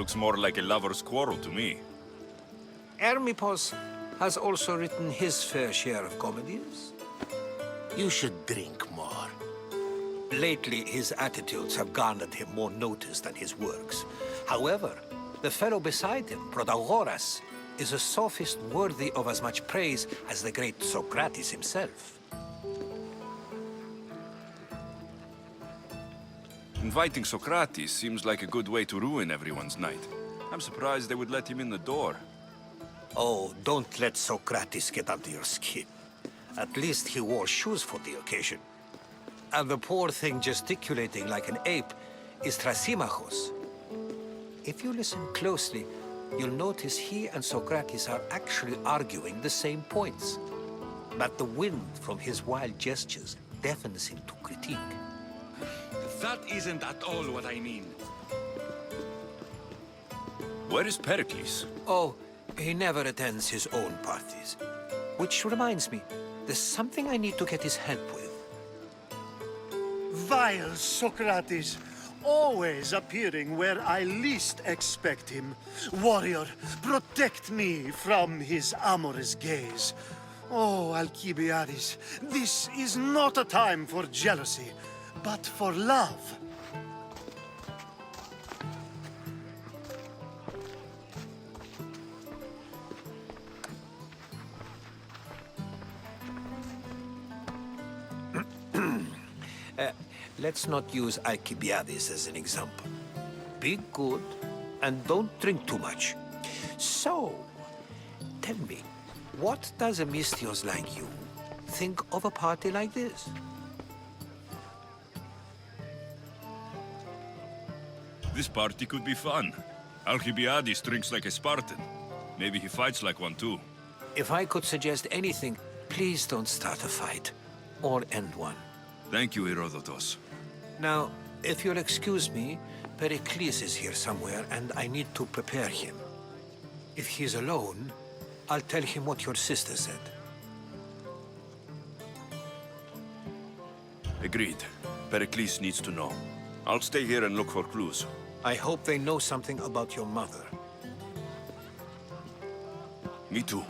Looks more like a lover's quarrel to me. Hermippos has also written his fair share of comedies. You should drink more. Lately, his attitudes have garnered him more notice than his works. However, the fellow beside him, Protagoras, is a sophist worthy of as much praise as the great Socrates himself. Inviting Socrates seems like a good way to ruin everyone's night. I'm surprised they would let him in the door. Oh, don't let Socrates get under your skin. At least he wore shoes for the occasion. And the poor thing gesticulating like an ape is Thrasymachos. If you listen closely, you'll notice he and Socrates are actually arguing the same points. But the wind from his wild gestures deafens him to critique. That isn't at all what I mean. Where is Pericles? Oh, he never attends his own parties. Which reminds me, there's something I need to get his help with. Vile Socrates, always appearing where I least expect him. Warrior, protect me from his amorous gaze. Oh, Alcibiades, this is not a time for jealousy, but for love. Let's not use Alcibiades as an example. Be good, and don't drink too much. So, tell me, what does a Misthios like you think of a party like this? This party could be fun. Alcibiades drinks like a Spartan. Maybe he fights like one too. If I could suggest anything, please don't start a fight, or end one. Thank you, Herodotus. Now, if you'll excuse me, Pericles is here somewhere, and I need to prepare him. If he's alone, I'll tell him what your sister said. Agreed. Pericles needs to know. I'll stay here and look for clues. I hope they know something about your mother. Me too.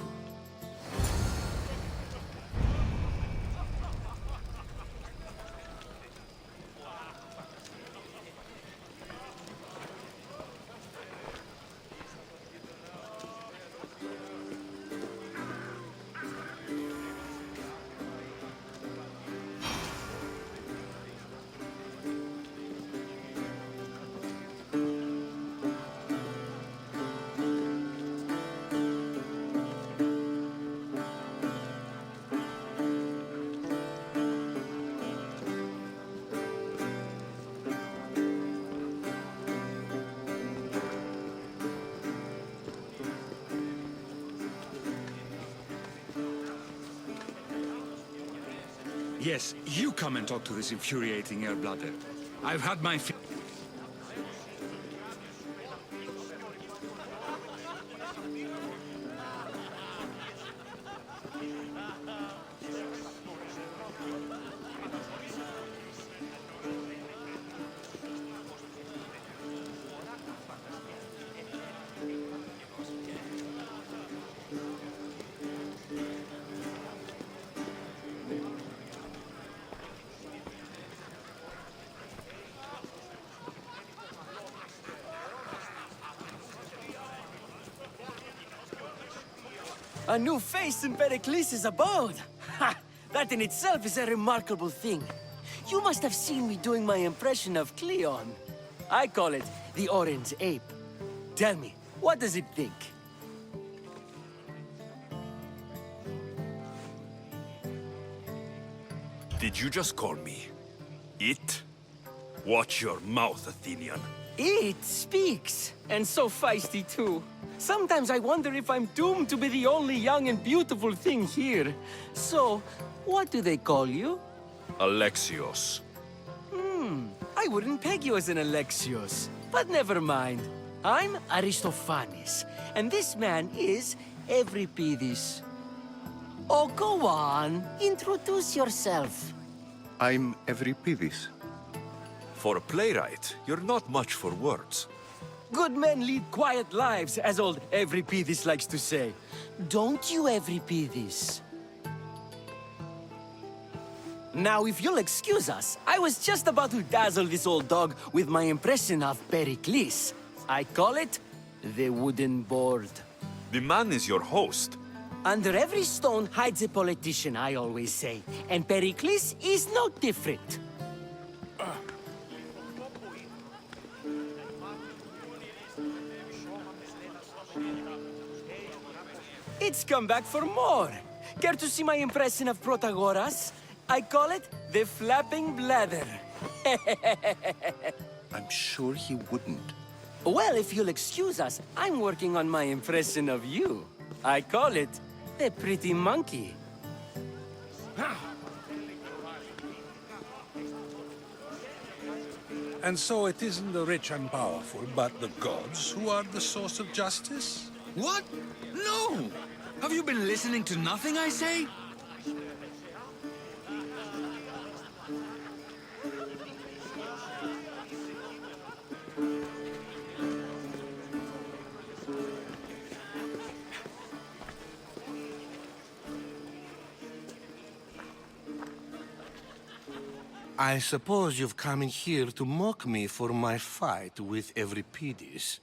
Yes, you come and talk to this infuriating air-blooder. I've had my A new face in Pericles' abode! Ha! That in itself is a remarkable thing. You must have seen me doing my impression of Cleon. I call it the Orange Ape. Tell me, what does it think? Did you just call me it? Watch your mouth, Athenian. It speaks, and so feisty too. Sometimes I wonder if I'm doomed to be the only young and beautiful thing here. So, what do they call you? Alexios. I wouldn't peg you as an Alexios. But never mind. I'm Aristophanes, and this man is Euripides. Oh, go on. Introduce yourself. I'm Euripides. For a playwright, you're not much for words. Good men lead quiet lives, as old Evripidis likes to say. Don't you, Evripidis? Now, if you'll excuse us, I was just about to dazzle this old dog with my impression of Pericles. I call it the wooden board. The man is your host. Under every stone hides a politician, I always say. And Pericles is no different. It's come back for more. Care to see my impression of Protagoras? I call it the flapping bladder. I'm sure he wouldn't. Well, if you'll excuse us, I'm working on my impression of you. I call it the pretty monkey. And so it isn't the rich and powerful, but the gods who are the source of justice? What? No! Have you been listening to nothing I say? I suppose you've come in here to mock me for my fight with Evripidis.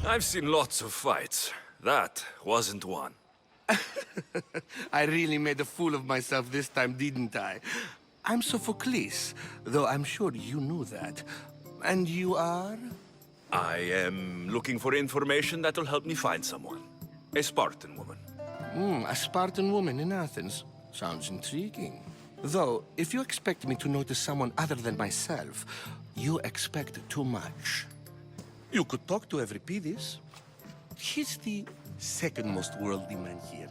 I've seen lots of fights. That wasn't one. I really made a fool of myself this time, didn't I? I'm Sophocles, though I'm sure you knew that. And you are? I am looking for information that'll help me find someone. A Spartan woman. A Spartan woman in Athens. Sounds intriguing. Though, if you expect me to notice someone other than myself, you expect too much. You could talk to Evripidis. He's the second most worldly man here.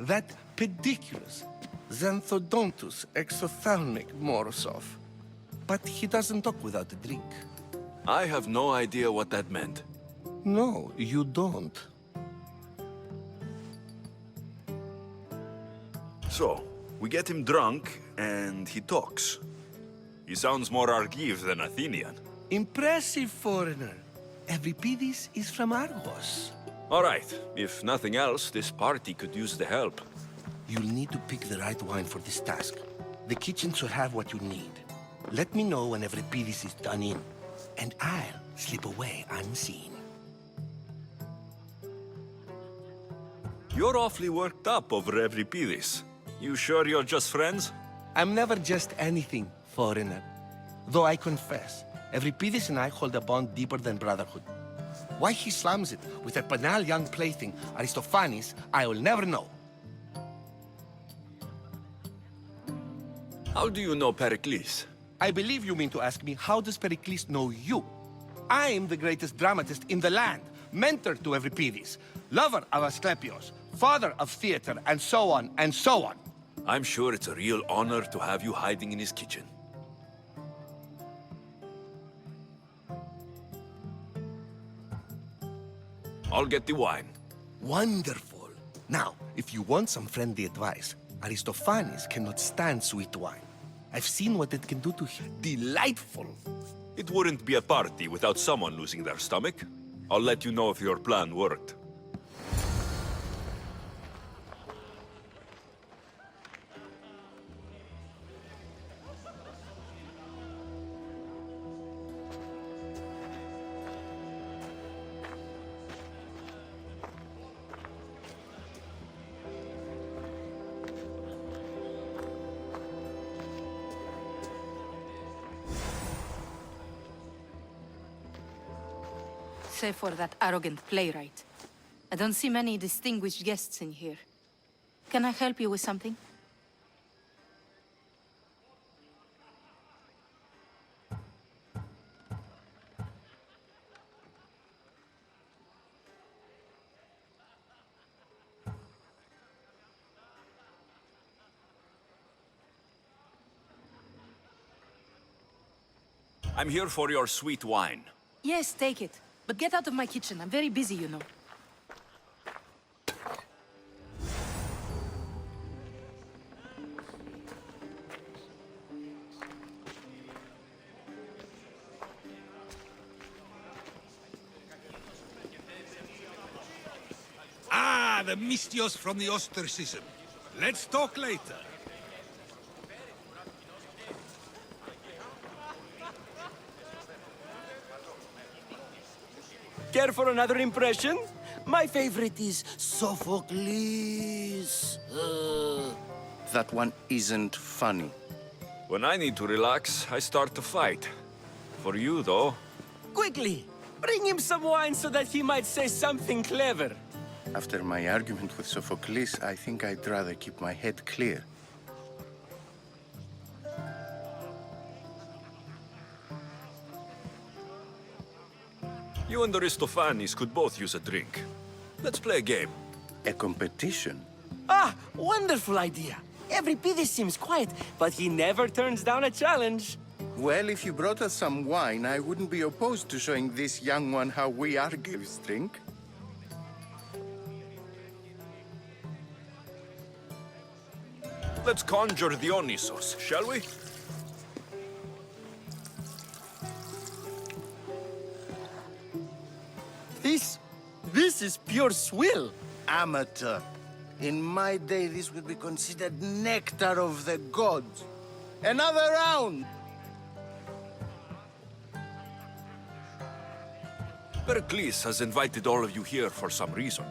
That pediculous Xanthodontus exophthalmic Morosov. But he doesn't talk without a drink. I have no idea what that meant. No, you don't. So, we get him drunk, and he talks. He sounds more Argive than Athenian. Impressive, foreigner. Evripidis is from Argos. All right, if nothing else, this party could use the help. You'll need to pick the right wine for this task. The kitchen should have what you need. Let me know when Evripidis is done in, and I'll slip away unseen. You're awfully worked up over Evripidis. You sure you're just friends? I'm never just anything, foreigner. Though I confess, Evripidis and I hold a bond deeper than brotherhood. Why he slams it with a banal young plaything, Aristophanes, I will never know. How do you know Pericles? I believe you mean to ask me, how does Pericles know you? I'm the greatest dramatist in the land, mentor to Evripidis, lover of Asclepios, father of theater, and so on, and so on. I'm sure it's a real honor to have you hiding in his kitchen. I'll get the wine. Wonderful. Now, if you want some friendly advice, Aristophanes cannot stand sweet wine. I've seen what it can do to him. Delightful. It wouldn't be a party without someone losing their stomach. I'll let you know if your plan worked. Save for that arrogant playwright. I don't see many distinguished guests in here. Can I help you with something? I'm here for your sweet wine. Yes, take it. But get out of my kitchen. I'm very busy, you know. Ah, the Mystios from the ostracism. Let's talk later. Care for another impression? My favorite is Sophocles. That one isn't funny. When I need to relax, I start to fight. For you, though, Quickly, bring him some wine so that he might say something clever. After my argument with Sophocles, I think I'd rather keep my head clear. you and Aristophanes could both use a drink. Let's play a game. A competition? Ah, wonderful idea. Euripides seems quiet, but he never turns down a challenge. Well, if you brought us some wine, I wouldn't be opposed to showing this young one how we Argives drink. Let's conjure Dionysos, shall we? This is pure swill. Amateur. In my day, this would be considered nectar of the gods. Another round! Pericles has invited all of you here for some reason.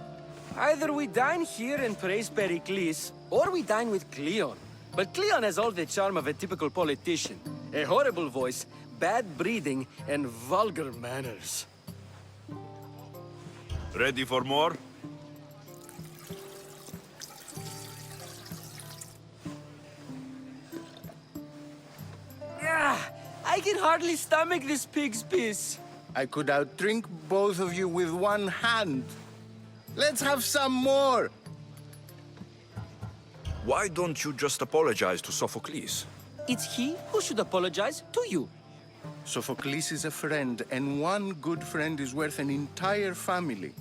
Either we dine here and praise Pericles, or we dine with Cleon. But Cleon has all the charm of a typical politician. A horrible voice, bad breeding, and vulgar manners. Ready for more? I can hardly stomach this pig's piss. I could outdrink both of you with one hand. Let's have some more! Why don't you just apologize to Sophocles? It's he who should apologize to you. Sophocles is a friend, and one good friend is worth an entire family.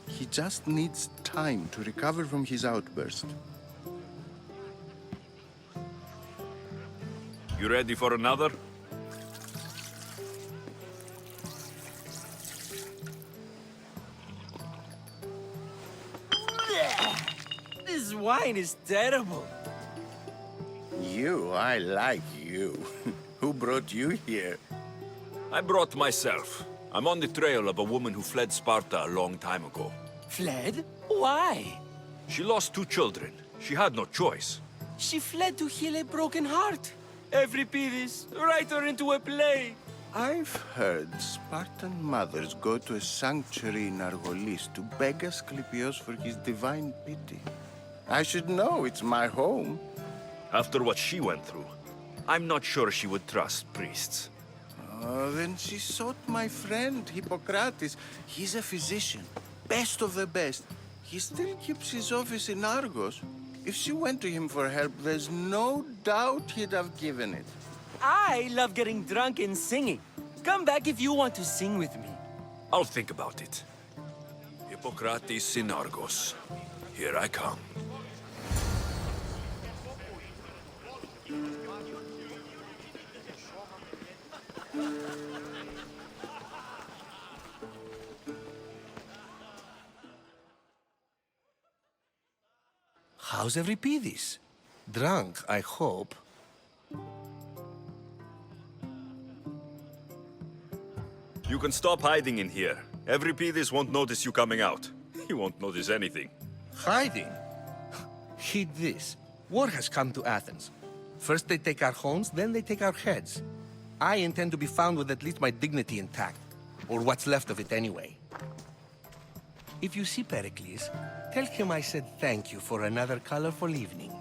He just needs time to recover from his outburst. You ready for another? This wine is terrible. I like you. Who brought you here? I brought myself. I'm on the trail of a woman who fled Sparta a long time ago. Fled? Why? She lost 2 children. She had no choice. She fled to heal a broken heart. Euripides, write her into a play. I've heard Spartan mothers go to a sanctuary in Argolis to beg Asclepios for his divine pity. I should know, it's my home. After what she went through, I'm not sure she would trust priests. Oh, then she sought my friend, Hippocrates. He's a physician, best of the best. He still keeps his office in Argos. If she went to him for help, there's no doubt he'd have given it. I love getting drunk and singing. Come back if you want to sing with me. I'll think about it. Hippocrates in Argos. Here I come. How's Euripides? Drunk, I hope. You can stop hiding in here. Euripides won't notice you coming out. He won't notice anything. Hiding? Heed this. War has come to Athens. First they take our homes, then they take our heads. I intend to be found with at least my dignity intact. Or what's left of it anyway. If you see Pericles, tell him I said thank you for another colorful evening.